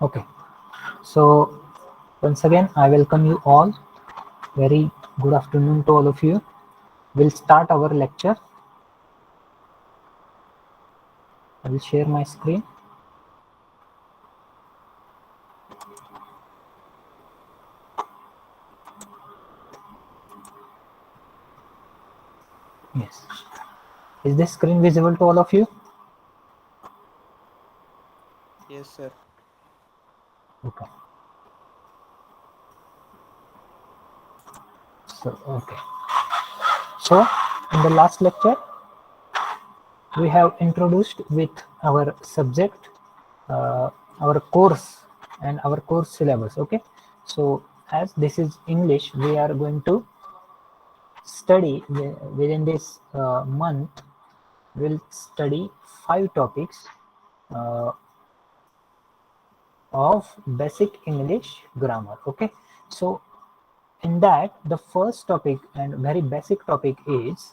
Okay, so once again, I welcome you all. Very good afternoon to all of you. We'll start our lecture. I will share my screen. Yes. Is this screen visible to all of you? Yes, sir. Okay. Okay. So, in the last lecture, we have introduced with our subject, uh, our course and our course syllabus. Okay. So, as this is English, we are going to study within this month. We'll study 5 topics uh, of basic English grammar. Okay. So, in that, the first topic and very basic topic is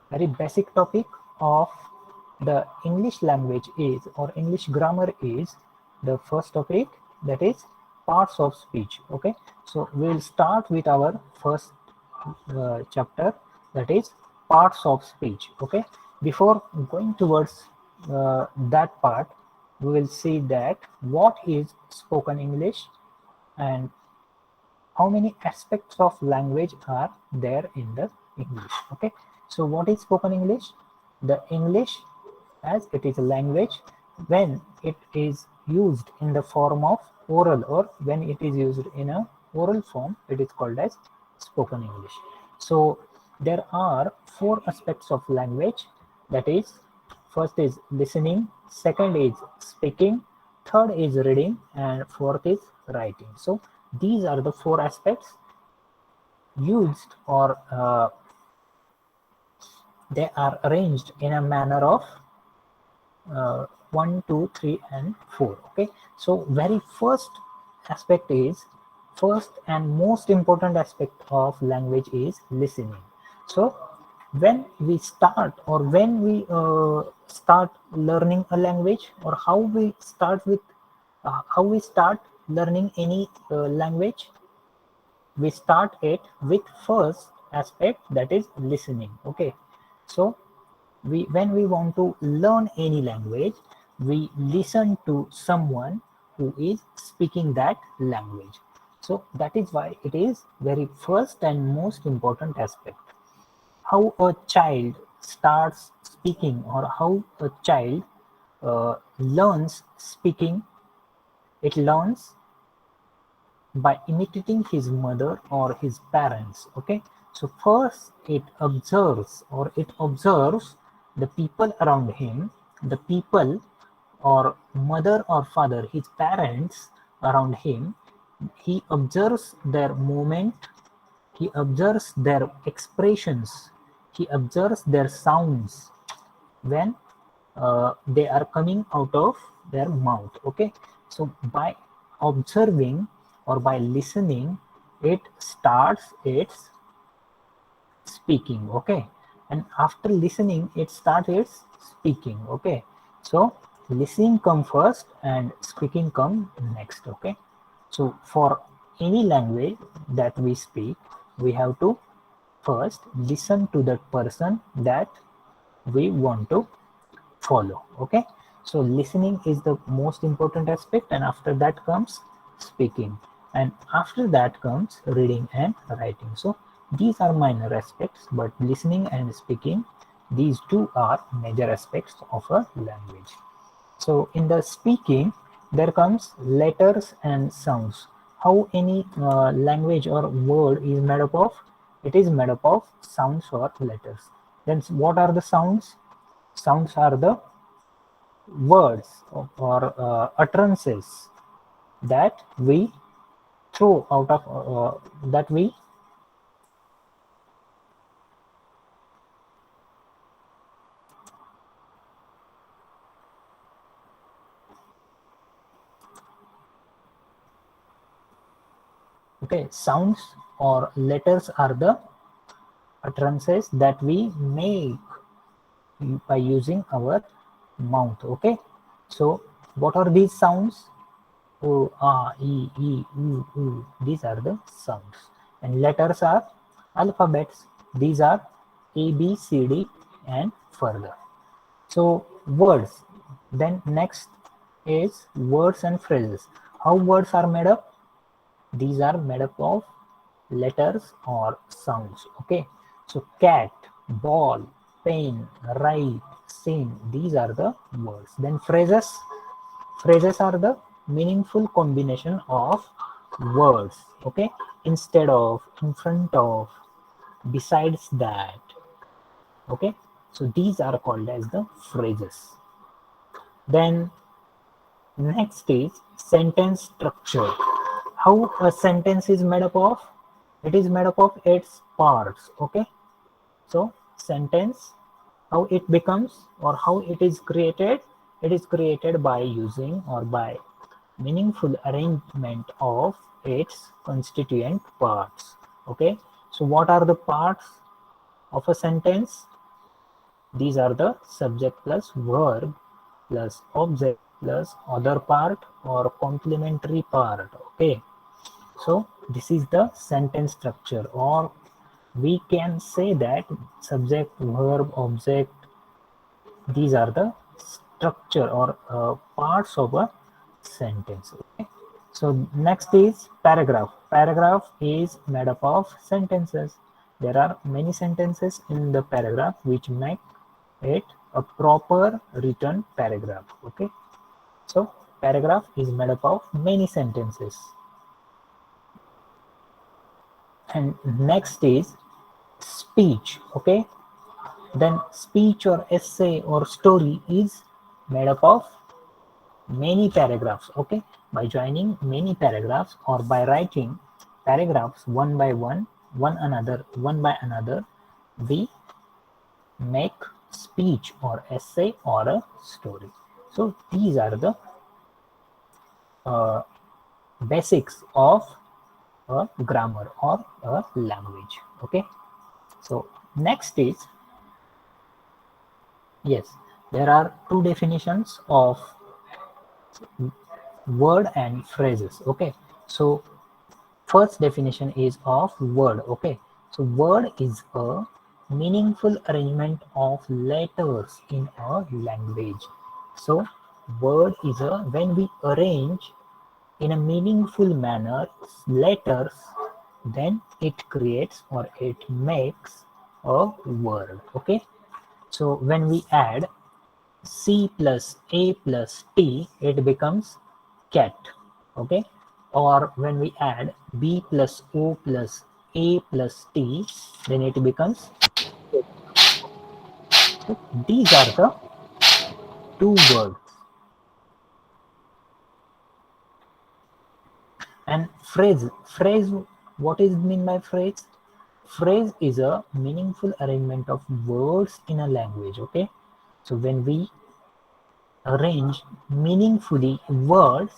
very basic topic of the English language is, or English grammar is, the first topic, that is parts of speech. Okay, so we'll start with our first chapter, that is parts of speech. Okay, before going towards that part, we will see that what is spoken English and how many aspects of language are there in the English. Okay, so what is spoken English? The English, as it is a language, when it is used in the form of oral, or when it is used in a oral form, it is called as spoken English. So there are 4 aspects of language, that is, first is listening, second is speaking, third is reading, and fourth is writing. So these are the 4 aspects used, or they are arranged in a manner of 1, 2, 3, and 4. Okay, so very first aspect is, first and most important aspect of language is listening. So when we start, or when we start learning a language, or how we start learning any language, we start it with first aspect, that is listening. Okay, so we, when we want to learn any language, we listen to someone who is speaking that language. So that is why it is very first and most important aspect. How a child starts speaking, or how a child learns speaking, it learns by imitating his mother or his parents. Okay, so first it observes the people around him, the people, or mother or father, his parents around him. He observes their movement, he observes their expressions, he observes their sounds when they are coming out of their mouth. Okay, so by observing or by listening, it starts its speaking. Okay, and after listening, it starts its speaking. Okay, so listening come first and speaking come next. Okay, so for any language that we speak, we have to first listen to that person that we want to follow. Okay, so listening is the most important aspect, and after that comes speaking, and after that comes reading and writing. So these are minor aspects, but listening and speaking, these two are major aspects of a language. So in the speaking, there comes letters and sounds. How any language or word is made up of? It is made up of sounds or letters. Then what are the sounds? Sounds are the words or utterances that we throw out of that we okay, sounds or letters are the utterances that we make by using our mouth. Okay, so what are these sounds? O, A, E, E, U, U. These are the sounds. And letters are alphabets. These are A, B, C, D, and further. So words. Then next is words and phrases. How words are made up? These are made up of letters or sounds. Okay. So cat, ball, pen, write, sing. These are the words. Then phrases. Phrases are the meaningful combination of words. Okay. Instead of, in front of, besides that. Okay. So these are called as the phrases. Then next is sentence structure. How a sentence is made up of? It is made up of its parts. Okay. So sentence, how it becomes or how it is created? It is created by using or by meaningful arrangement of its constituent parts. Okay. So what are the parts of a sentence? These are the subject plus verb plus object plus other part or complementary part. Okay. So this is the sentence structure, or we can say that subject, verb, object, these are the structure or parts of a sentence. Okay. So next is paragraph. Paragraph is made up of sentences. There are many sentences in the paragraph which make it a proper written paragraph. Okay. So paragraph is made up of many sentences. And next is speech. Okay. Then speech or essay or story is made up of many paragraphs. Okay. By joining many paragraphs or by writing paragraphs one by one by another, we make speech or essay or a story. So these are the uh, basics of a grammar or a language. Okay. So next is, yes, there are two definitions of word and phrases. Okay. So first definition is of word. Okay. So word is a meaningful arrangement of letters in a language. So word is a, when we arrange in a meaningful manner letters, then it creates or it makes a word. Okay. So when we add C plus A plus T, it becomes cat. Okay. Or when we add B plus O plus A plus T, then it becomes kit. So these are the two words. And phrase, what is mean by phrase? Phrase is a meaningful arrangement of words in a language. Okay. So when we arrange meaningfully words,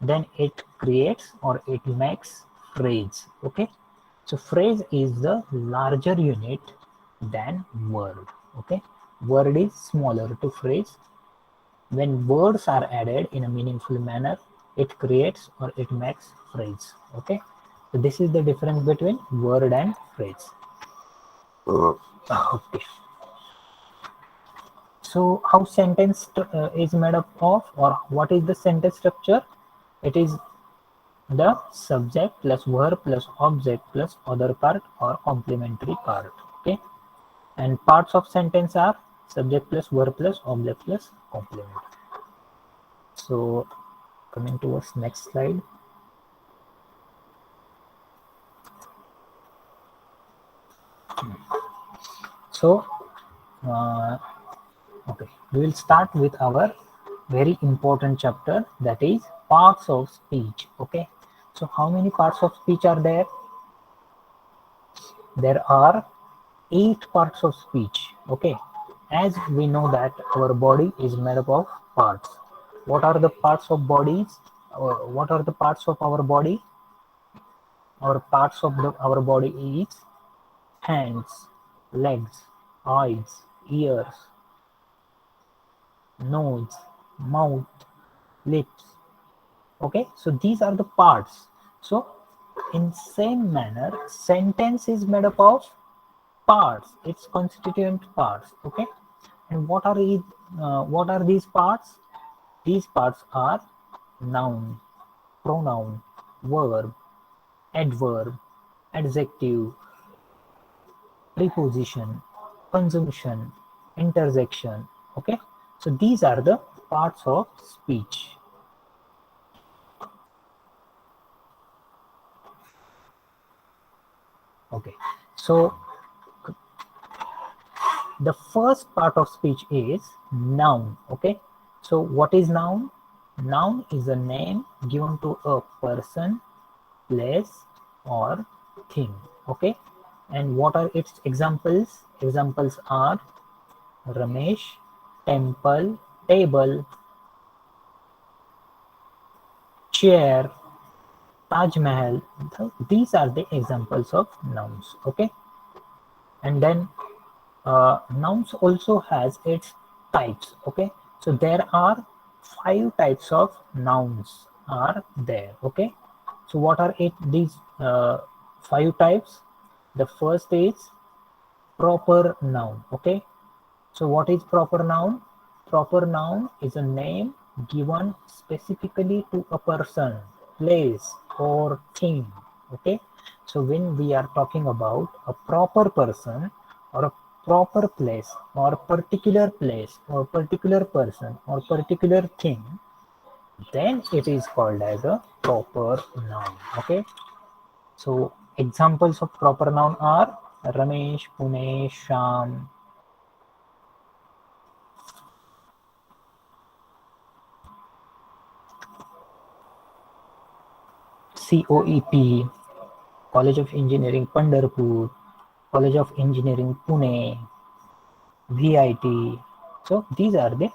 then it creates or it makes phrase. Okay. So phrase is the larger unit than word. Okay. Word is smaller to phrase. When words are added in a meaningful manner, it creates or it makes phrase. Okay. So this is the difference between word and phrase. Okay. So how sentence is made up of, or what is the sentence structure? It is the subject plus verb plus object plus other part or complementary part. Okay. And parts of sentence are subject plus verb plus object plus complement. So coming towards next slide. So okay, we will start with our very important chapter, that is parts of speech. Okay. So how many parts of speech are there? There are 8 parts of speech. Okay. As we know that our body is made up of parts. What are the parts of bodies? What are the parts of our body? Our parts of our body is hands, legs, eyes, ears, nose, mouth, lips. Okay, so these are the parts. So in same manner, sentence is made up of parts, its constituent parts. Okay, and what are these parts? These parts are noun, pronoun, verb, adverb, adjective, preposition, conjunction, interjection. Okay, so these are the parts of speech. Okay, so the first part of speech is noun. Okay, so what is noun? Noun is a name given to a person, place, or thing. Okay, and what are its examples? Examples are Ramesh, temple, table, chair, Taj Mahal. These are the examples of nouns. Okay, and then nouns also has its types. Okay, so there are 5 types of nouns are there. Okay, so what are these 5 types? The first is proper noun. Okay, so what is proper noun? Proper noun is a name given specifically to a person, place, or thing. Okay, so when we are talking about a proper person or a proper place or place or particular person or particular thing, then it is called as a proper noun. Okay, so examples of proper noun are Ramesh, Pune, Sham, COEP, College of Engineering Pandharpur, College of Engineering Pune, VIT. So these are the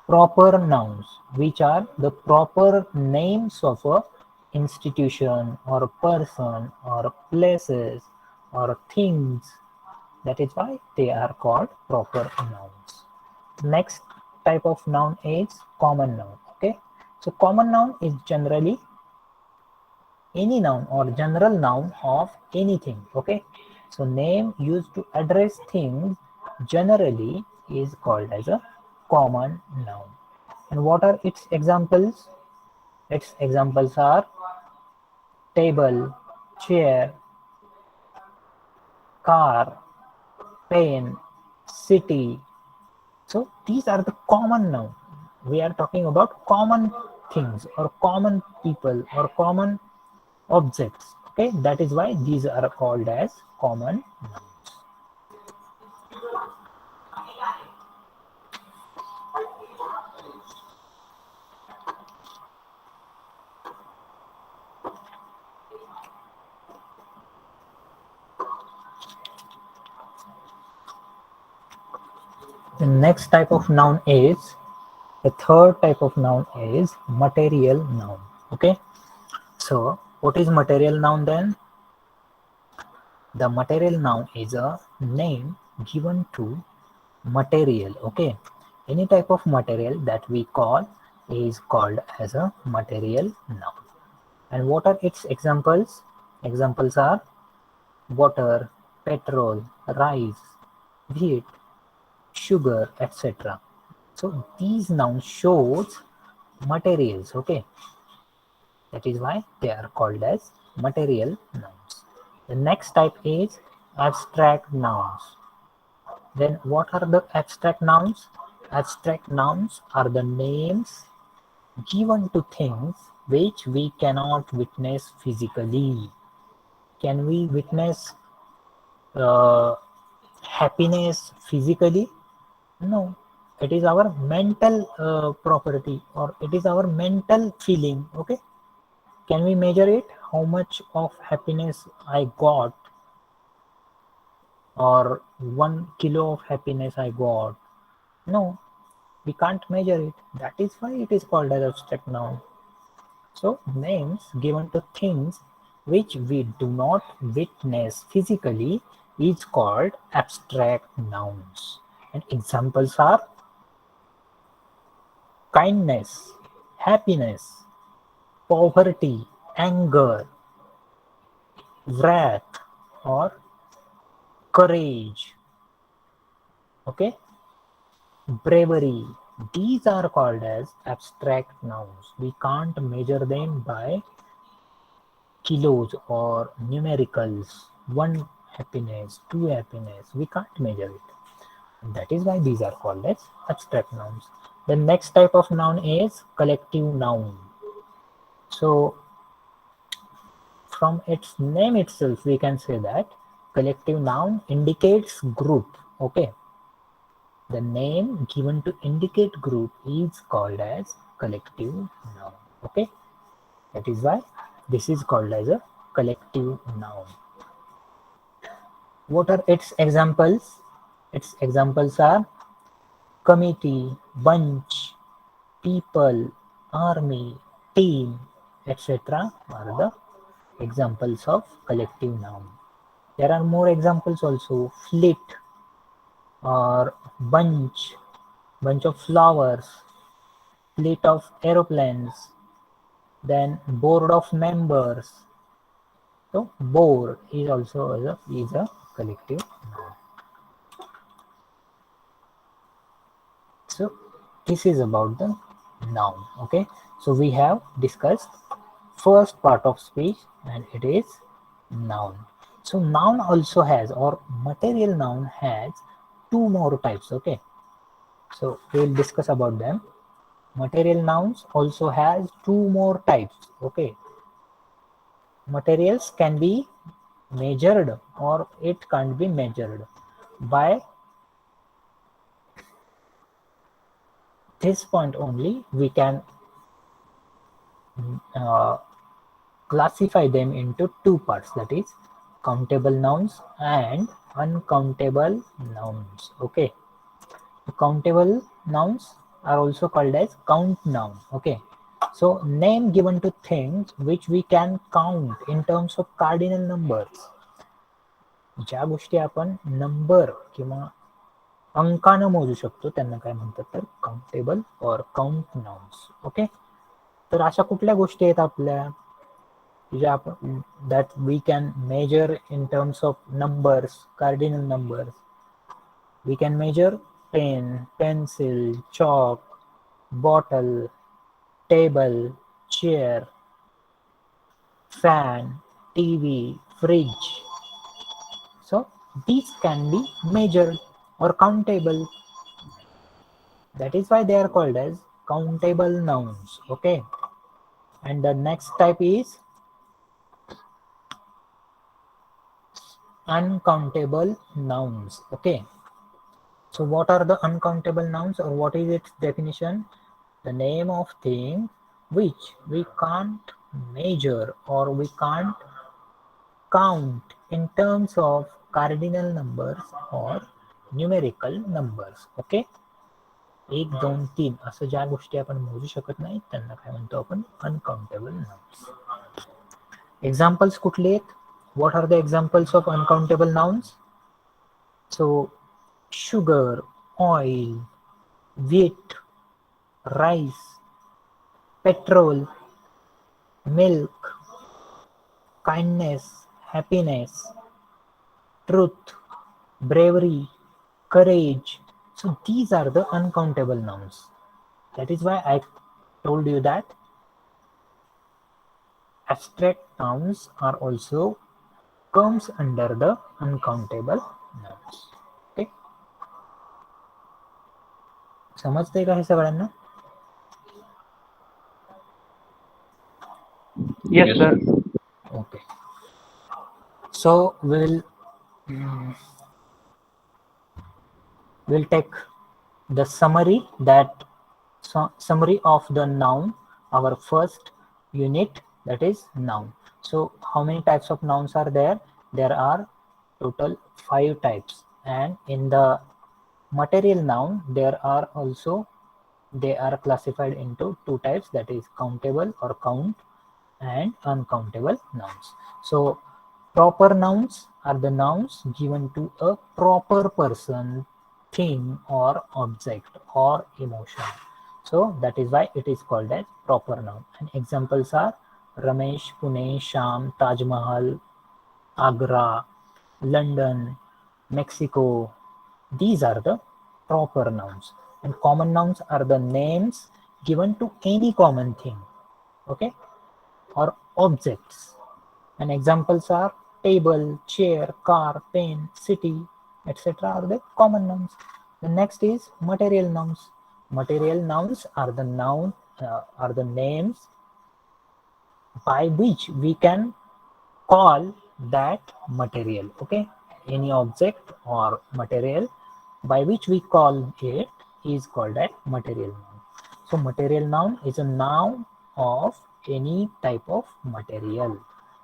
proper nouns, which are the proper names of a institution or a person or places or things. That is why they are called proper nouns. Next type of noun is common noun. Okay, so common noun is generally any noun or general noun of anything. Okay, so name used to address things generally is called as a common noun. And what are its examples? Its examples are table, chair, car, pen, city. So these are the common noun. We are talking about common things or common people or common objects. Okay, that is why these are called as common nouns. The next type of noun is the third type of noun is material noun. Okay, so what is material noun then? The material noun is a name given to material. Okay, any type of material that we call is called as a material noun. And what are its examples? Examples are water, petrol, rice, wheat, sugar, etc. So these nouns shows materials. Okay, that is why they are called as material nouns. The next type is abstract nouns. Then what are the abstract nouns? Abstract nouns are the names given to things which we cannot witness physically. Can we witness uh, happiness physically? No, it is our mental property or it is our mental feeling. Okay, can we measure it? How much of happiness I got or 1 kilo of happiness I got? No, we can't measure it. That is why it is called as abstract noun. So names given to things which we do not witness physically is called abstract nouns. And examples are kindness, happiness, poverty, anger, wrath, or courage. Okay, bravery. These are called as abstract nouns. We can't measure them by kilos or numericals. One happiness, two happiness. We can't measure it. That is why these are called as abstract nouns. The next type of noun is collective noun. So from its name itself, we can say that collective noun indicates group. Okay, the name given to indicate group is called as collective noun. Okay, that is why this is called as a collective noun. What are its examples? Its examples are committee, bunch, people, army, team, etc. are the examples of collective noun. There are more examples also: fleet or bunch of flowers, fleet of aeroplanes, then board of members. So board is also is a collective noun. So this is about the noun. Okay, so we have discussed first part of speech, and it is noun. So noun also has, or material noun has, two more types. Okay, so we will discuss about them. Material nouns also has two more types. Okay, materials can be measured or it can't be measured. By this point only we can uh, classify them into two parts, that is countable nouns and uncountable nouns. Okay, countable nouns are also called as count noun. Okay, so name given to things which we can count in terms of cardinal numbers. ज्या गोष्टी आपण number किंवा अंकानं मोजू शकतो त्यांना काय म्हणतात तर काउंटेबल और काउंट नाउन्स. ओके, तर अशा कुठल्या गोष्टी आहेत आपल्या ज्या आपण that we can measure in terms of numbers, cardinal numbers? We can measure pen, pencil, chalk, bottle, table, chair, fan, TV, fridge. So these can be measured or countable. That is why they are called as countable nouns. Okay, and the next type is uncountable nouns. Okay, so what are the uncountable nouns, or what is its definition? The name of thing which we can't measure or we can't count in terms of cardinal numbers or numerical numbers. Okay, एक दोन तीन असं ज्या गोष्टी आपण मोजू शकत नाही त्यांना काय म्हणतो आपण अनकाउंटेबल नाउन्स. एक्झाम्पल्स कुठले आहेत? What are the examples of uncountable nouns? So sugar, oil, wheat, rice, petrol, milk, kindness, happiness, truth, bravery, courage. So these are the uncountable nouns. That is why I told you that abstract nouns are also comes under the uncountable nouns. Okay, समजते का हे सगळ्यांना? Yes, Yes, sir. sir. Okay, so we'll take the summary of the noun, our first unit, that is noun. So how many types of nouns are there? There are total 5 types, and in the material noun there are also, they are classified into two types, that is countable or count and uncountable nouns. So proper nouns are the nouns given to a proper person, thing, or object or emotion. So that is why it is called as proper noun. And examples are Ramesh, Pune, Sham, Taj Mahal, Agra, London, Mexico. These are the proper nouns. And common nouns are the names given to any common thing, okay, or objects. And examples are table, chair, car, pen, city, etc. are the common nouns. The next is material nouns. Material nouns are the are the names by which we can call that material, okay, any object or material by which we call it is called a material noun. So material noun is a noun of any type of material,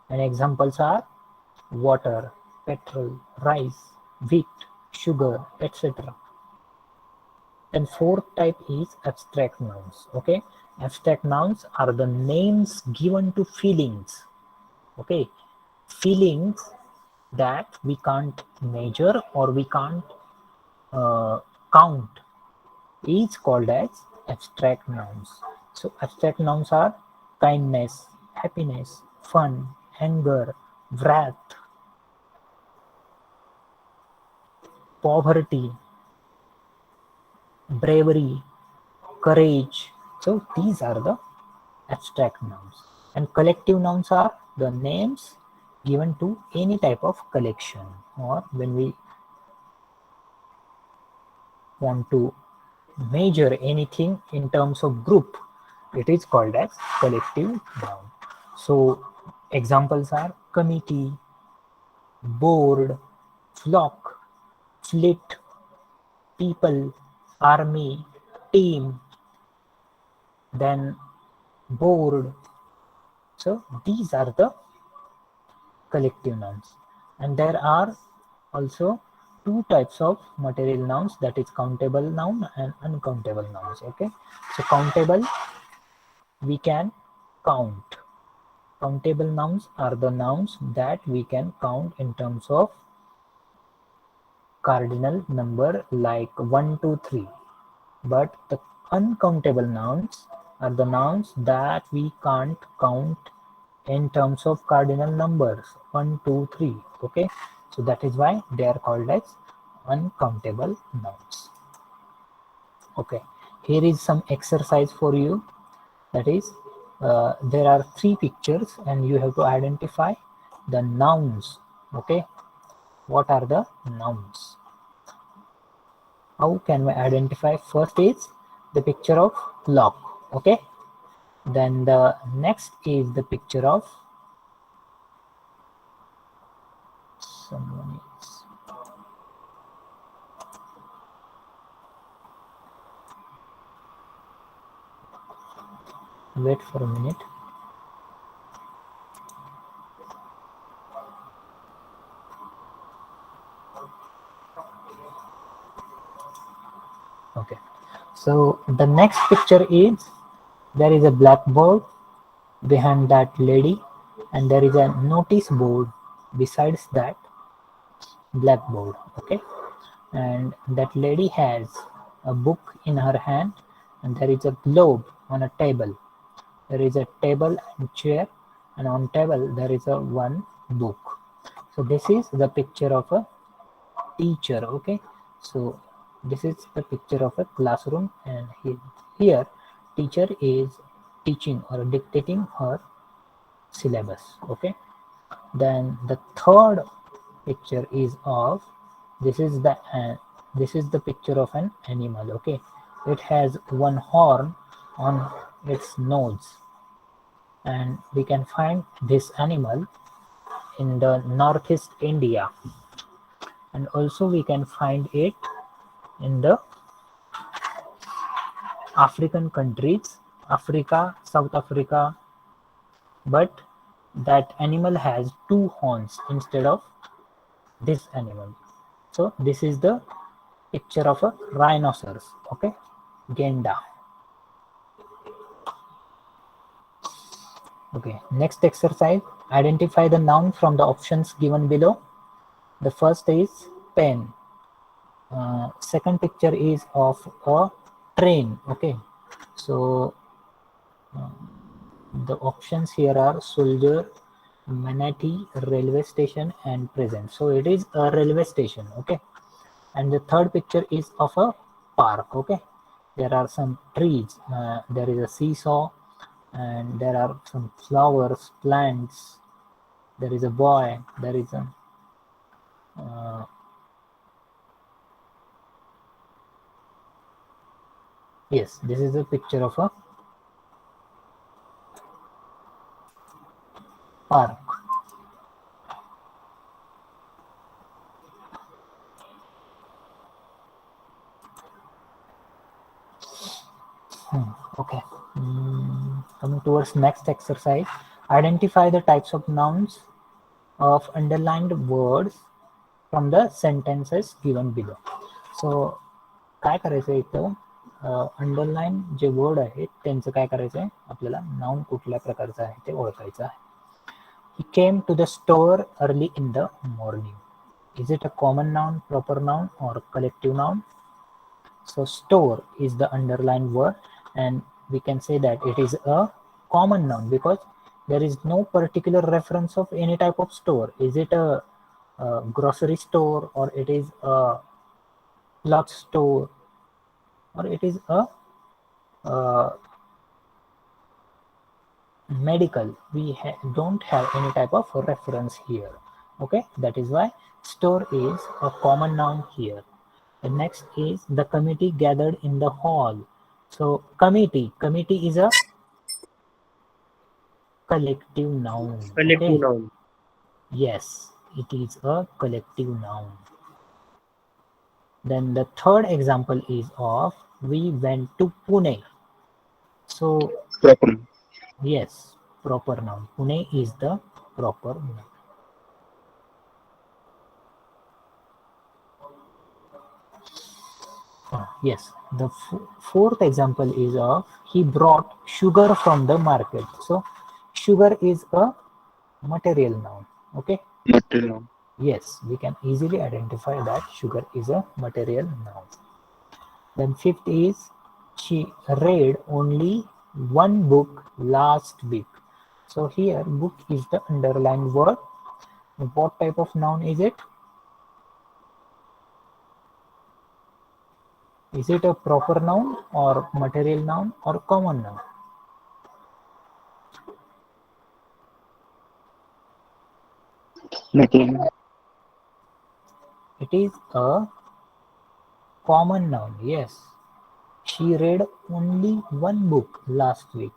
and examples are water, petrol, rice, wheat, sugar, etc. And fourth type is abstract nouns, okay. Abstract nouns are the names given to feelings, okay, feelings that we can't measure or we can't uh, count is called as abstract nouns. So abstract nouns are kindness, happiness, fun, anger, wrath, poverty, bravery, courage. So these are the abstract nouns. And collective nouns are the names given to any type of collection, or when we want to measure anything in terms of group, it is called as collective noun. So examples are committee, board, flock, fleet, people, army, team, then board. So these are the collective nouns. And there are also two types of material nouns, that is countable noun and uncountable nouns, okay. So countable, we can count. Countable nouns are the nouns that we can count in terms of cardinal number like 1, 2, 3. But the uncountable nouns are the nouns that we can't count in terms of cardinal numbers 1, 2, 3. Okay, so that is why they are called as uncountable nouns. Okay, here is some exercise for you. That is, there are three pictures and you have to identify the nouns. Okay, what are the nouns? How can we identify? First is the picture of lock. Okay, then the next is the picture of someone else. Wait for a minute. Okay, so the next picture is, there is a blackboard behind that lady and there is a notice board besides that blackboard. Okay, and that lady has a book in her hand and there is a globe on a table. There is a table and chair, and on table there is a one book. So this is the picture of a teacher. Okay, so this is the picture of a classroom, and here teacher is teaching or dictating her syllabus. Okay, then the third picture is of, this is the this is the picture of an animal. Okay, it has one horn on its nose, and we can find this animal in the northeast India, and also we can find it in the African countries, Africa, South Africa, but that animal has two horns instead of this animal. So this is the picture of a rhinoceros. Okay, Genda. Okay, next exercise, identify the noun from the options given below. The first is pen. Second picture is of a train. Okay, so the options here are soldier, manatee, railway station, and present. So it is a railway station. Okay, and the third picture is of a park. Okay, there are some trees, there is a seesaw, and there are some flowers, plants, there is a boy, there is a uh, yes, this is a picture of a park. Okay. Coming towards next exercise, identify the types of nouns of underlined words from the sentences given below. So काय करायचं इथं, underline जे word आहेत त्यांचं काय करायचं आहे, आपल्याला noun कुठल्या प्रकारचं आहे ते ओळखायचं आहे. He came to the store early in the morning. Is it a common noun, proper noun, or collective noun? So store is the underlined word, and we can say that it is a common noun because there is no particular reference of any type of store. Is it a grocery store, or it is a cloth store, or it is a uh, medical? We don't have any type of reference here. Okay, that is why store is a common noun here. The next is the committee gathered in the hall. So committee is a collective noun. Collective Okay, noun. yes, it is a collective noun. Then the third example is of we went to Pune. So Proper. yes, proper noun. Pune is the proper noun. Yes, the fourth example is of he brought sugar from the market. So sugar is a material noun. Okay, Material noun. yes, we can easily identify that sugar is a material noun. Then fifth is she read only one book last week. So here book is the underlined word. What type of noun is it? Is it a proper noun or material noun or common noun? Material. It is a common noun, yes. She read only one book last week.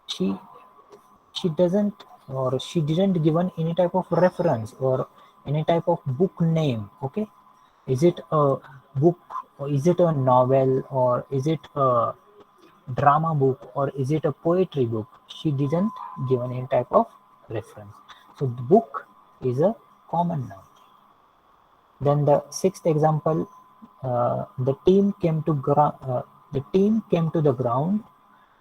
She she doesn't, or she didn't given any type of reference or any type of book name. Okay, is it a book, or is it a novel, or is it a drama book, or is it a poetry book? She didn't given any type of reference, so the book is a common noun. Then the sixth example, the team came to the ground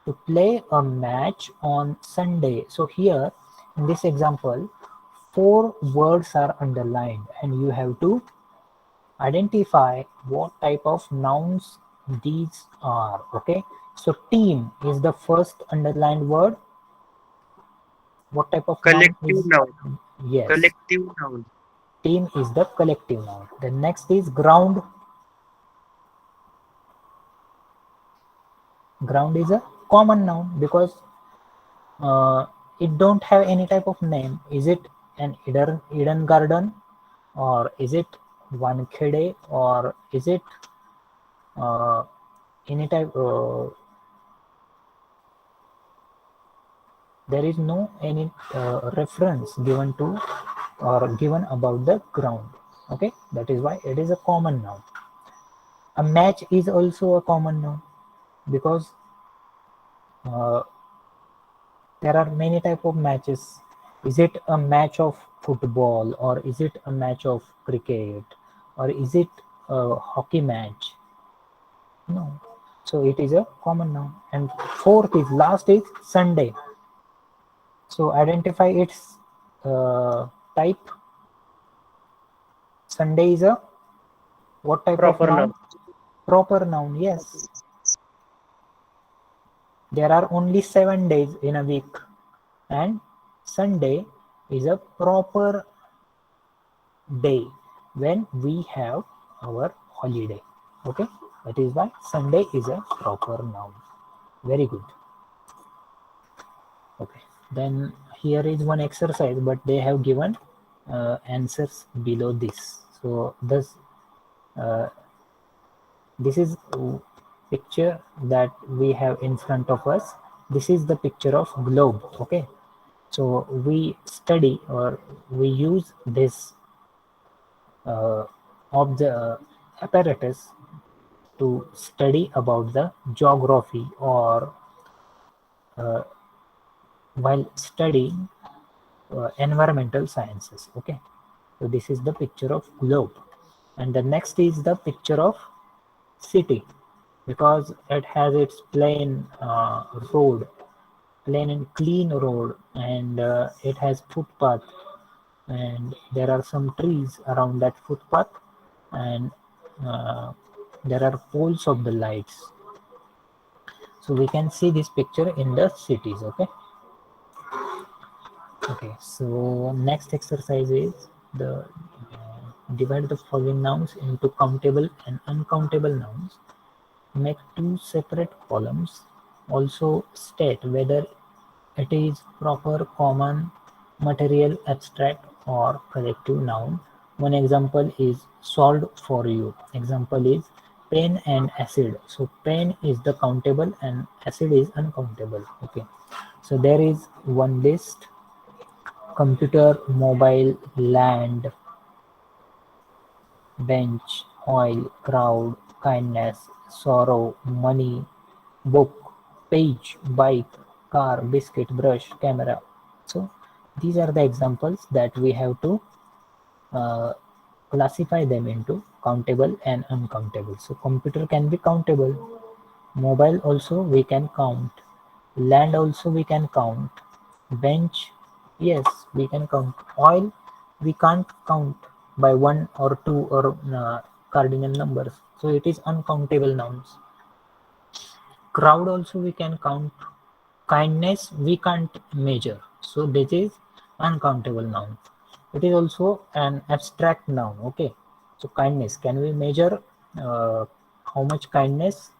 to play a match on Sunday. So here in this example, four words are underlined, and you have to identify what type of nouns these are. Okay, so team is the first underlined word. What type of noun Collective is? noun. Yes, Collective noun. team is the collective noun. The next is ground. Ground is a common noun because it don't have any type of name. Is it an Eden garden, or is it Wankhede, or is it uh, any type? There is no any reference given to or given about the ground. Okay, that is why it is a common noun. A match is also a common noun because uh, there are many type of matches. Is it a match of football, or is it a match of cricket, or is it a hockey match? No, so it is a common noun. And fourth is last is Sunday. So identify its type. Sunday is a what type of Proper noun? noun. Proper noun, yes. There are only 7 days in a week, and Sunday is a proper day when we have our holiday. Okay, that is why Sunday is a proper noun. Very good. Okay, then here is one exercise, but they have given answers below this. So this is picture that we have in front of us. This is the picture of globe. Okay, so we study or we use this of the apparatus to study about the geography or while studying environmental sciences. Okay, so this is the picture of globe, and the next is the picture of city, because it has its plain road, plain and clean road, and it has footpath, and there are some trees around that footpath, and uh, there are poles of the lights. So we can see this picture in the cities. Okay, so next exercise is the divide the following nouns into countable and uncountable nouns. Make two separate columns. Also state whether it is proper, common, material, abstract, or collective noun. One example is solved for you. Example is pen and acid. So pen is the countable and acid is uncountable. Okay. So there is one list: computer, mobile, land, bench, oil, crowd, kindness, sorrow, money, book, page, bike, car, biscuit, brush, camera. So these are the examples that we have to uh, classify them into countable and uncountable. So computer can be countable, mobile also we can count, land also we can count, bench, yes, we can count, oil we can't count by one or two or cardinal numbers, so it is uncountable nouns. Crowd also we can count, kindness we can't measure, so this is uncountable noun. It is also an abstract noun. Okay, so kindness, can we measure how much kindness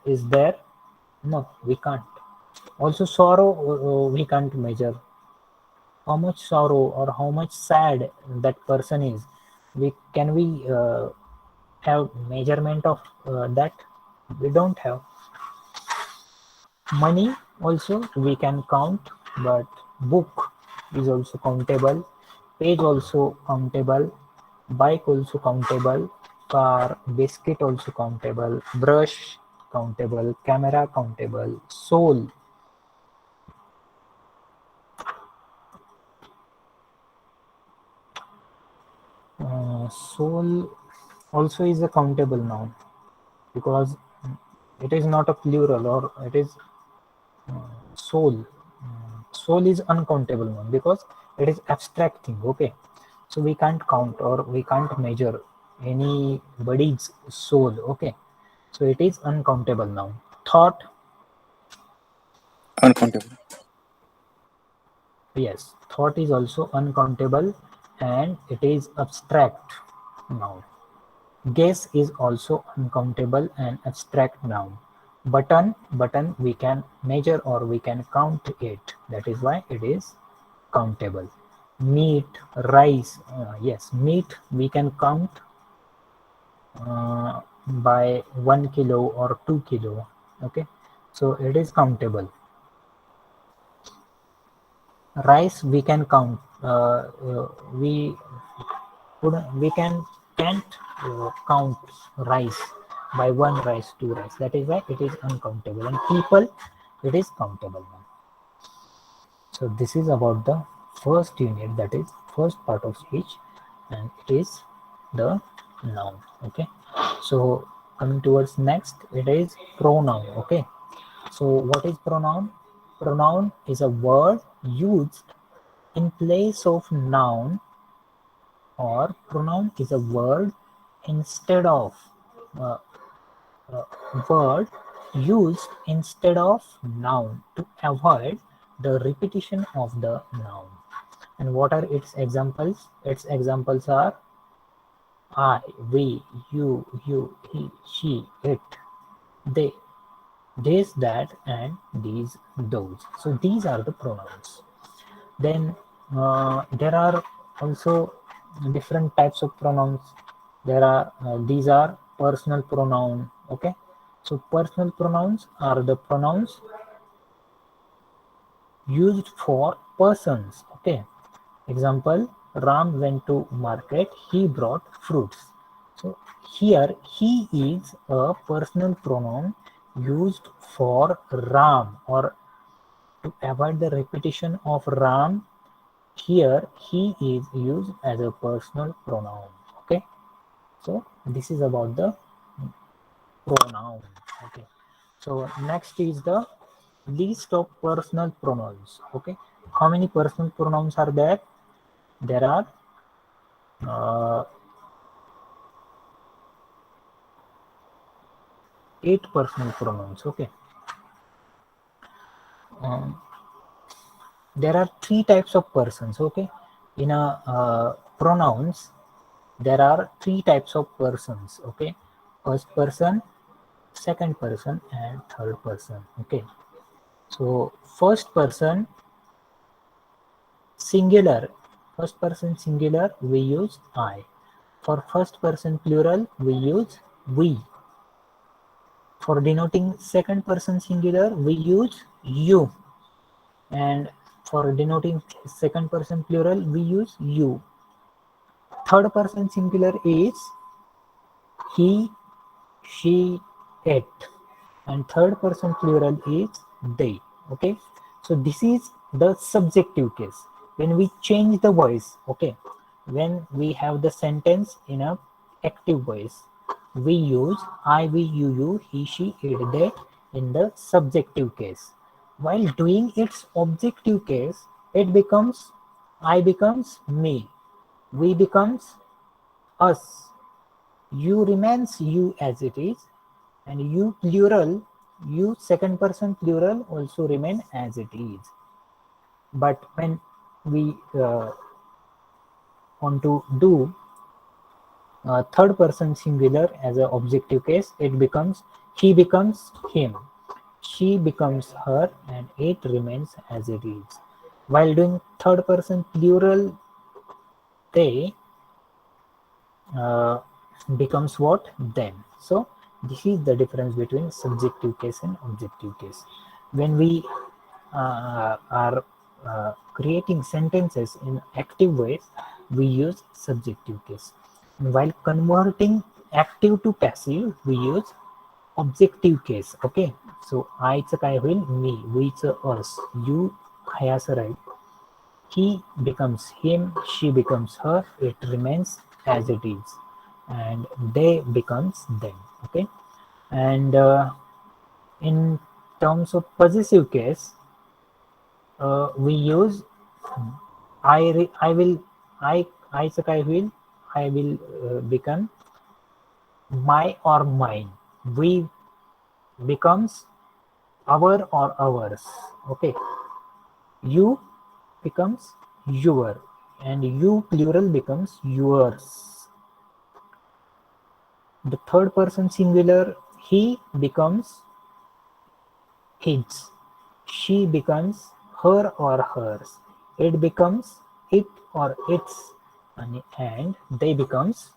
is there? No, we can't. Also sorrow, we can't measure how much sorrow or how much sad that person is. We can we have measurement of that? We don't have. Money also we can count, but book is also countable, page also countable, bike also countable, car, biscuit also countable, brush countable, camera countable, soul. Soul also is a countable noun, because it is not a plural, or it is soul. Soul is uncountable noun because it is abstract thing. Okay, so we can't count or we can't measure anybody's soul. Okay, so it is uncountable noun. Thought, Uncountable. yes, thought is also uncountable and it is abstract noun. Guess is also uncountable and abstract noun. Button we can measure or we can count it. That is why it is countable. Meat, rice, yes, meat we can count by 1 kilo or 2 kilo. Okay, so it is countable. Rice we can count. We we can't count rice by one rice, two rice. That is why it is uncountable. And people, it is countable now. So this is about the first unit, that is first part of speech, and it is the noun. Okay. So coming towards next, it is pronoun. Okay. So what is pronoun? Pronoun is a word used in place of noun or pronoun is a word instead of uh, word used instead of noun to avoid the repetition of the noun. And what are its examples? Its examples are I, we, you, he, she, it, they, this, that, and these, those. So these are the pronouns. Then there are also different types of pronouns. There are these are personal pronoun. Okay, so personal pronouns are the pronouns used for persons. Okay, example, Ram went to market, he brought fruits. So here he is a personal pronoun used for Ram, or to avoid the repetition of Ram, here he is used as a personal pronoun. Okay, so this is about the pronoun. Okay, so next is the list of personal pronouns. Okay, how many personal pronouns are there? There are uh, 8 personal pronouns. Okay, um, there are 3 types of persons. Okay, in a pronouns there are 3 types of persons. Okay, first person, second person, and third person. Okay, so first person singular, first person singular we use I. For first person plural we use we. For denoting second person singular we use you, and for denoting second person plural we use you. Third person singular is he, she, it, and third person plural is they. Okay, so this is the subjective case when we change the voice. Okay, when we have the sentence in a active voice we use I, we, you, he, she, it, they in the subjective case. While doing its objective case it becomes I becomes me, we becomes us, you remains you as it is, and you plural, you second person plural also remain as it is. But when we want to do third person singular as an objective case, it becomes he becomes him, she becomes her, and it remains as it is. While doing third person plural, they uh, becomes what? Them. So this is the difference between subjective case and objective case. When we are creating sentences in active ways we use subjective case, and while converting active to passive we use objective case. Okay, so आईचं काय होईल मी, weचं us, you ह्याचं राहील, he becomes him, she becomes her, it remains as it is, and they becomes them. Okay, and in terms of possessive case we use I will, I काय होईल, I will become my or mine, we becomes our or ours. Okay, you becomes your, and you plural becomes yours. The third person singular he becomes his, she becomes her or hers, it becomes it or its, and they becomes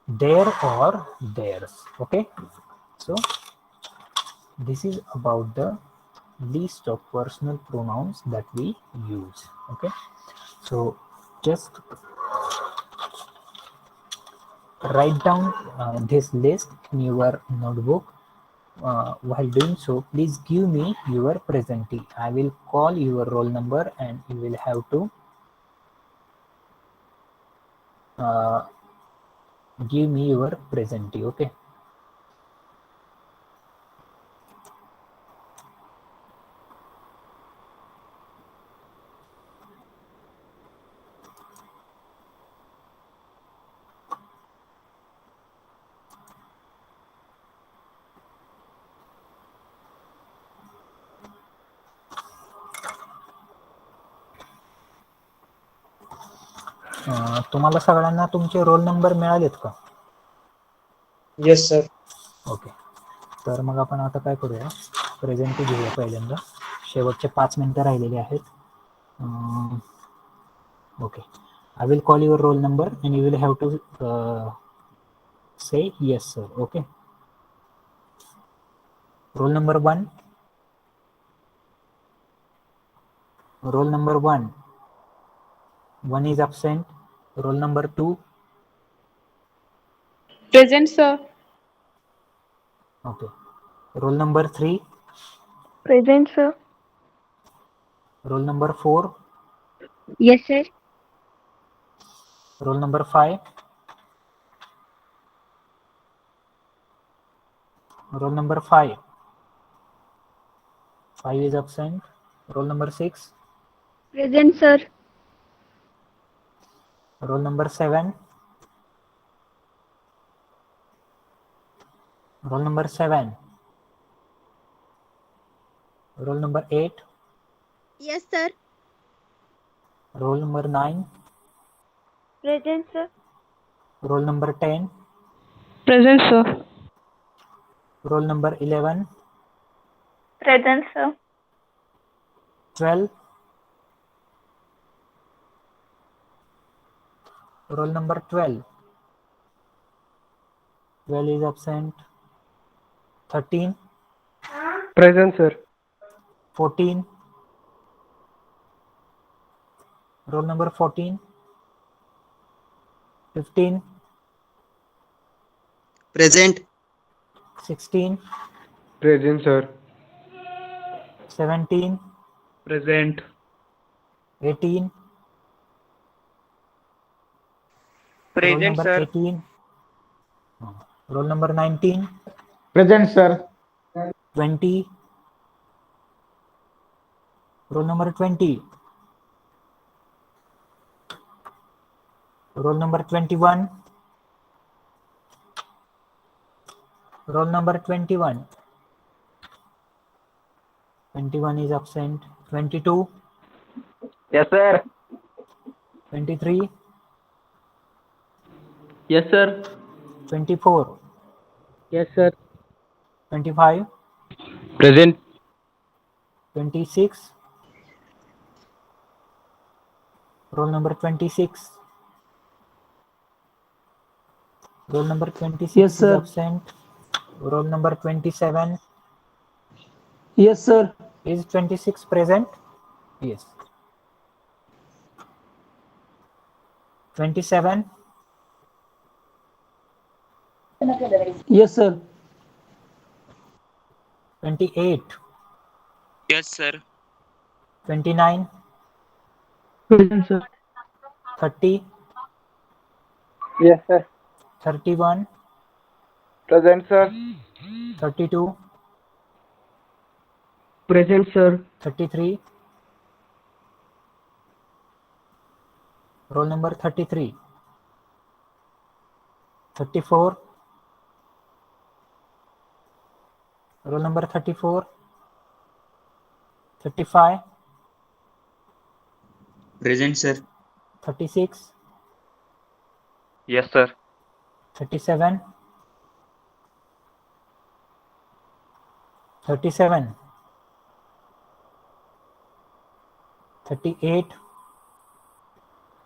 their or theirs. Okay, so this is about the list of personal pronouns that we use. Okay, so just write down this list in your notebook. While doing so, please give me your presentee. I will call your roll number and you will have to uh, give me your presentee. Okay. तुम्हाला सगळ्यांना तुमचे roll number मिळालेत का? Yes sir. Okay. तर मग आपण आता काय करूया, presenty घेऊया पहिल्यांदा. शेवटचे 5 मिनिटं राहिलेली आहेत. Okay. I will call your roll number and you will have to say yes sir. Okay. Roll number 1. Roll number 1. 1 is absent. Roll number 2. Present, sir. Okay. Roll number 3. Present, sir. Roll number 4. Yes, sir. Roll number 5. Roll number 5. 5 is absent. Roll number 6. Present, sir. Roll number 7. Roll number 7. Roll number 8. Yes, sir. Roll number 9. Present, sir. Roll number 10. Present, sir. Roll number 11. Present, sir. 12. Roll number 12. 12 is absent. 13. Present sir. 14. Roll number 14. 15. Present. 16. Present sir. 17. Present. 18. Roll Present number sir. 18. Roll number 19. Present sir. 20. Roll number 20. Roll number 21. Roll number 21. 21 is absent. 22. Yes sir. 23. Yes sir. 24. Yes sir. 25. Present. 26. Roll number 26. Roll number 26 Yes, is sir. absent. Roll number 27. Yes sir. Is 26 present? Yes. 27. Yes sir. 28. Yes, sir. 29. Present sir. 30. Yes sir. 31. Present sir. 32. Present sir. 33. Roll number 33. 34. Roll number 34. 35. Present, sir. 36. Yes sir. 37. 37. 38.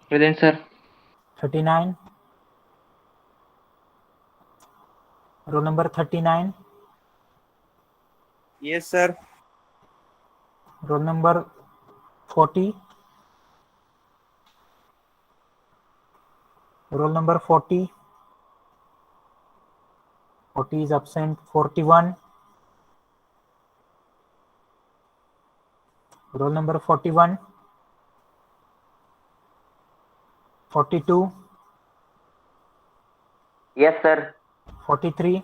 Present sir. 39. Roll number 39. Yes, sir. Roll number 40. Roll number 40. 40 is absent. 41. Roll number 41. 42. Yes sir. 43.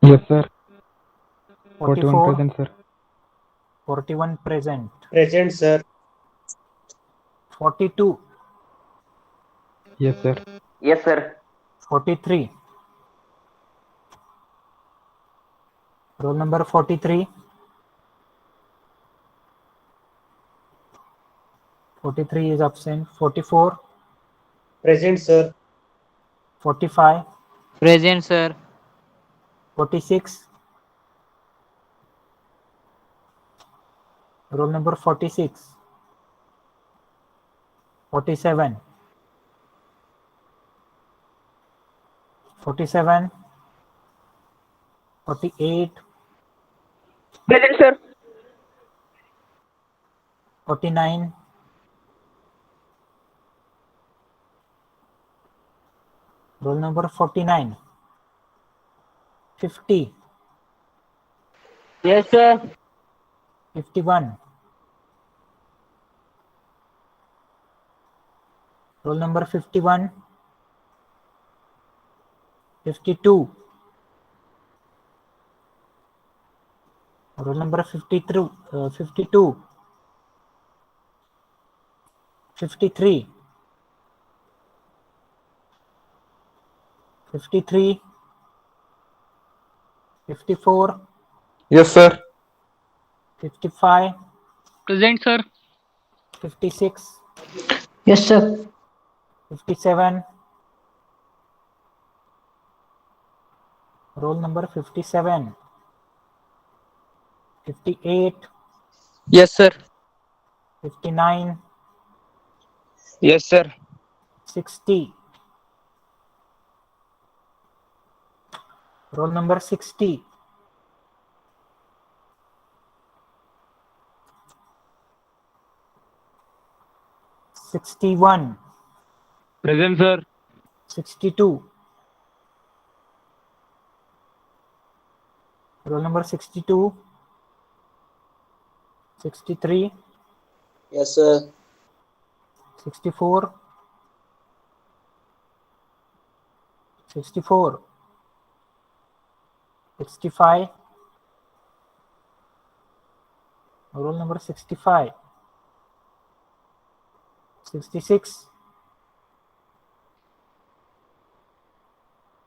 Yes sir. 41 44. present sir. 41 present. Present sir. 42. Yes sir. Yes sir. 43. Roll number 43. 43 is absent. 44. Present, sir. 45. Present, sir. 46. Roll number 46. 47. 47. 48. Present, sir. 49. 49. 50. Yes, sir. 51. Roll number 51. 52. Roll number 52. 53. 53. 54. Yes, sir. 55. Present, sir. 56. Yes, sir. 57. Roll number 57. 58. Yes, sir. 59. Yes, sir. 60. Roll number 60. 61. Present, sir. 62. Roll number 62. 63. Yes, sir. 64. 64. 65. Roll number 65. 66.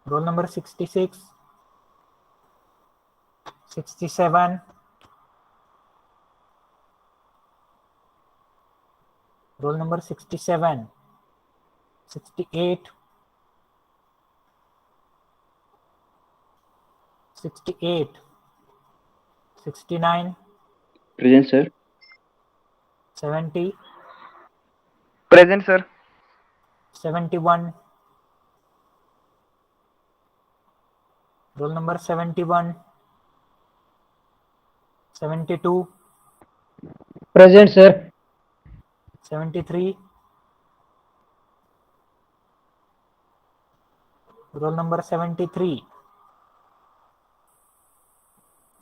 Roll number 66. 67. Roll number 67. 68. 68. 69. Present, sir. 70. Present, sir. 71. Roll number 71. 72. Present, sir. 73. Roll number 73.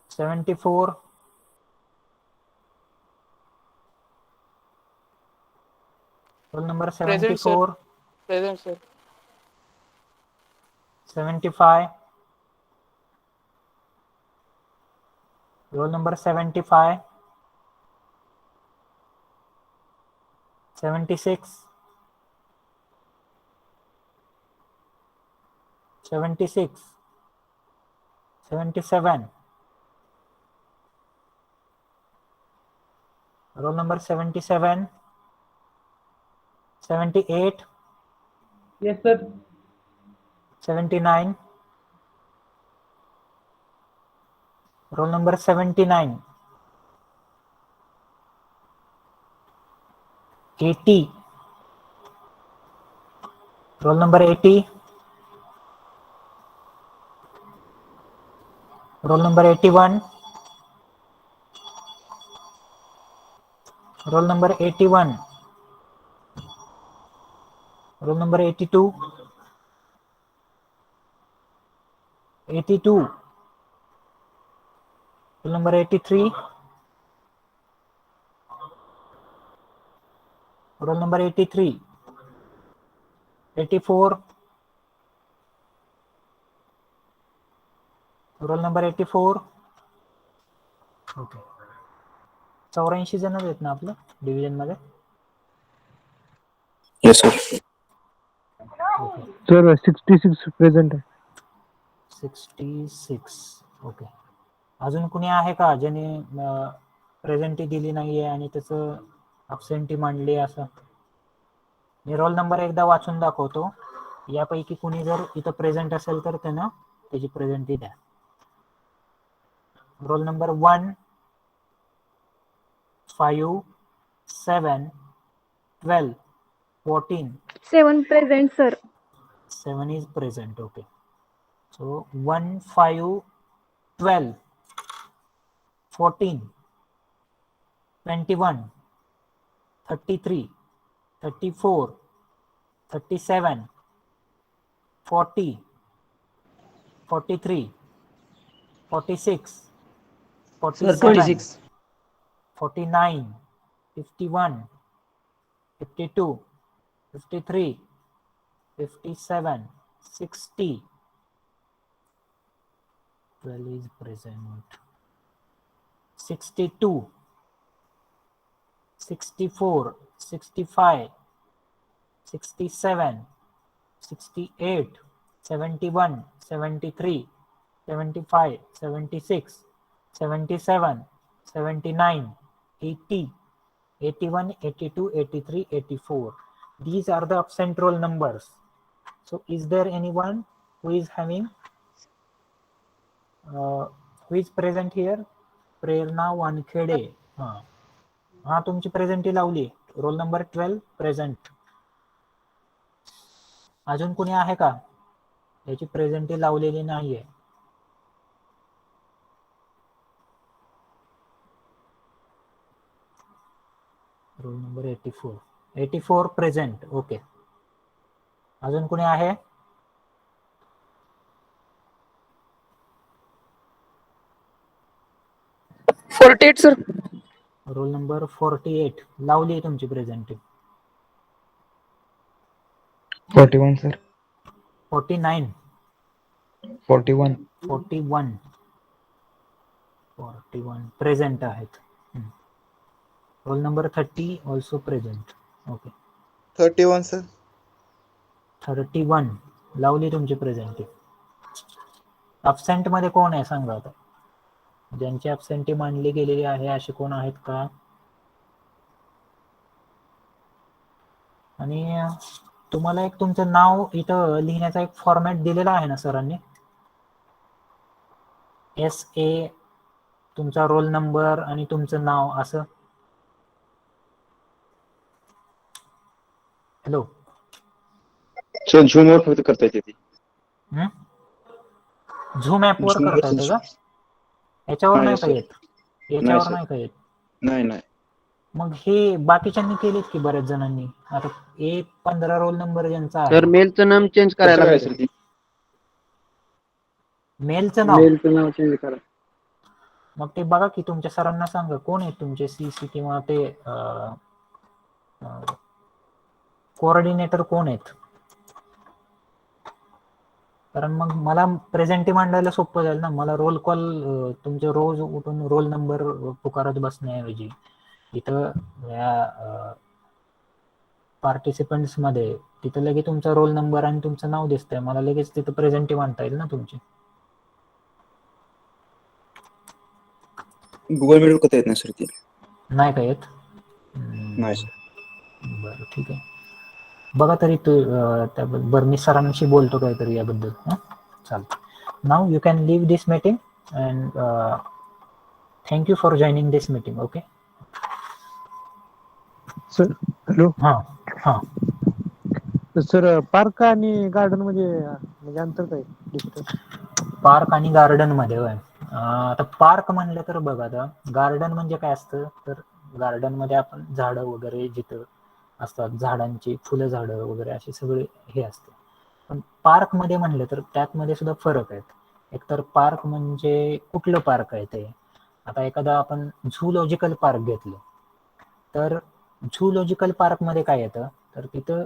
74. Roll number Present, sir. 74. Present, sir. 75. Roll number 75. 76. 76. 77. Roll number 77. 78. Yes, sir. 79. Roll number 79. 80. Roll number 80. Roll number 81. Roll number 81. Roll number 82. 82. Roll number 83. Roll number 83. 84. Roll number 84. Okay. 84 जण आहेत ना आपलं division मध्ये. Yes, sir. Sir, 66 present. 66. Okay. अजून कुणी आहे का ज्याने प्रेझेंटी दिली नाहीये आणि त्याचं अब्सेंटी मांडली असं. मी रोल नंबर एकदा वाचून दाखवतो. यापैकी कुणी जर इथं प्रेझेंट असेल तर त्यानं त्याची प्रेझेंटी द्या. Roll number 1, 5, 7, 12, 14. 7 present, sir. 7 is present. Okay. So 1, 5, 12, 14, 21, 33, 34, 37, 40, 43, 46, Sir, 47, 26. 49, 51, 52, 53, 57, 60. 12 is present. 62, 64, 65, 67, 68, 71, 73, 75, 76, 77, 79, 80, 81, 82, 83, 84. These are the absent roll numbers. So is there anyone who is having who is present here? प्रेरणा वानखेडे. हा तुमची प्रेझेंटी लावली. Roll number 12 present. अजून कुणी आहे का याची presenty लावलेली नाहीये? Roll number 84 present. ओके. अजून कुणी आहे? सर. रोल नंबर 48 लावली तुमची प्रेझेंटी. 41 सर. 49, 41. 41 प्रेझेंट आहेत. Roll number 30 also present. Okay. 31 sir. 31 लावली तुमची प्रेझेंटी. अब्सेंट मध्ये कोण आहे सांगा आता. ज्यांची अब्सेंटी मांडली गेलेली आहे असे कोण आहेत का? आणि तुम्हाला एक तुमचं नाव इथं लिहिण्याचा एक फॉर्मॅट दिलेला आहे ना सरांनी. SA, तुमचा रोल नंबर आणि तुमचं नाव असं. हॅलो सर झूमवर फक्त करता येते ती. झूम ऍप वर करता येतं का? याच्यावर नाही का येत? याच्यावर नाही का येत? नाही. मग हे बाकीच्यांनी केलेत की बऱ्याच जणांनी. आता 15 रोल नंबर ज्यांचा सर आहे, मेलचं नाव चेंज करायला काय लागेल. सर ती? मेलचं नाव. मेलचं नाव चेंज करा. मग ते बघा की तुमच्या सरांना सांगा कोण आहेत तुमचे CC किंवा ते कोऑर्डिनेटर कोण आहेत. कारण मग मला प्रेझेंटी मांडायला सोपं जाईल ना. मला रोल कॉल तुमचे रोज उठून रोल नंबर पुकारत बसण्याऐवजी इथं या पार्टिसिपंट्स मध्ये तिथं लगेच तुमचा रोल नंबर आणि तुमचं नाव दिसतंय. मला लगेच तिथं प्रेझेंटी मांडता येईल ना तुमची. गुगल मीट करता येत नाही सर ती. नाही का येत? नाही सर. बरं ठीक आहे. बघा तरी तू बरं मी सरांशी बोलतो काहीतरी याबद्दल. चालतं. Now you can leave this meeting and thank you for joining this meeting. Okay. Sir hello हां सर, पार्क आणि गार्डन म्हणजे अंतर काय डिफरन्स? पार्क आणि गार्डन मध्ये होय. आता पार्क म्हणलं तर बघा, आता गार्डन म्हणजे काय असतं तर गार्डन मध्ये आपण झाडं वगैरे जिथं असतात, झाडांची फुलं झाडं वगैरे असे सगळे हे असते. पण पार्क मध्ये म्हणलं तर त्यात मध्ये सुद्धा फरक आहेत. एकतर पार्क म्हणजे कुठलं पार्क आहे ते. आता एखादा आपण झूलॉजिकल पार्क घेतलं तर झूलॉजिकल पार्क मध्ये काय येतं तर तिथं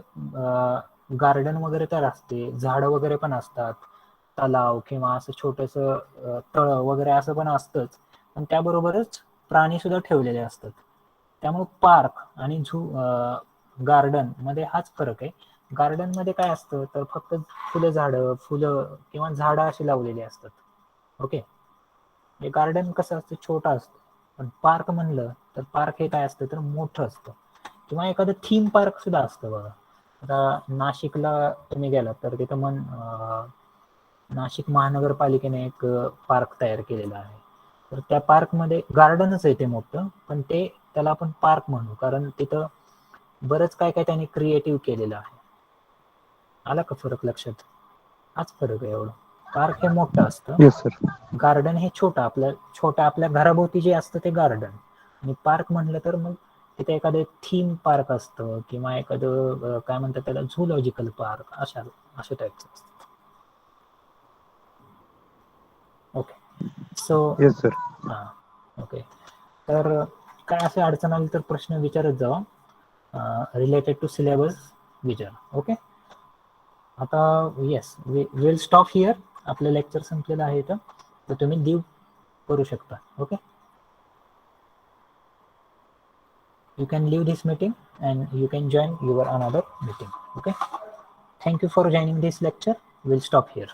गार्डन वगैरे तर असते, झाडं वगैरे पण असतात, तलाव किंवा असं छोटस तळ वगैरे असं पण असतंच. पण त्याबरोबरच प्राणी सुद्धा ठेवलेले असतात. त्यामुळे पार्क आणि गार्डन मध्ये हाच फरक आहे. गार्डन मध्ये काय असतं तर फक्त फुलं किंवा झाडं अशी लावलेली असतात. ओके. हे गार्डन कसं असतं छोटं असतं. पण पार्क म्हणलं तर पार्क हे काय असतं तर मोठं असतं. किंवा एखादं थीम पार्क सुद्धा असतं बघा. आता नाशिकला तुम्ही गेलात तर तिथं नाशिक महानगरपालिकेने एक पार्क तयार केलेला आहे. तर त्या पार्कमध्ये गार्डनच आहे ते मोठं, पण त्याला आपण पार्क म्हणू, कारण तिथं बरंच काय काय त्यांनी क्रिएटिव्ह केलेलं आहे. आला का फरक लक्षात? हाच फरक आहे एवढं. पार्क हे मोठं असतं, येस सर. गार्डन हे छोटं आपल्या घराभोवती जे असतं ते गार्डन. आणि पार्क म्हणलं तर मग तिथे एखादं थीम पार्क असतं किंवा एखादं काय म्हणतात त्याला झूलॉजिकल पार्क, अशा टाईपचं असतं. Okay, so yes sir. हां, ओके. तर काय असे अडचण आली तर प्रश्न विचारत जावा, रिलेटेड टू सिलेबस विचार. ओके, आता येस विल स्टॉप हिअर. आपलं लेक्चर संपलेलं आहे इथं, तर तुम्ही लीव करू शकता. Okay, you can leave this meeting and you can join your another meeting. Okay, thank you for joining this lecture. We'll stop here.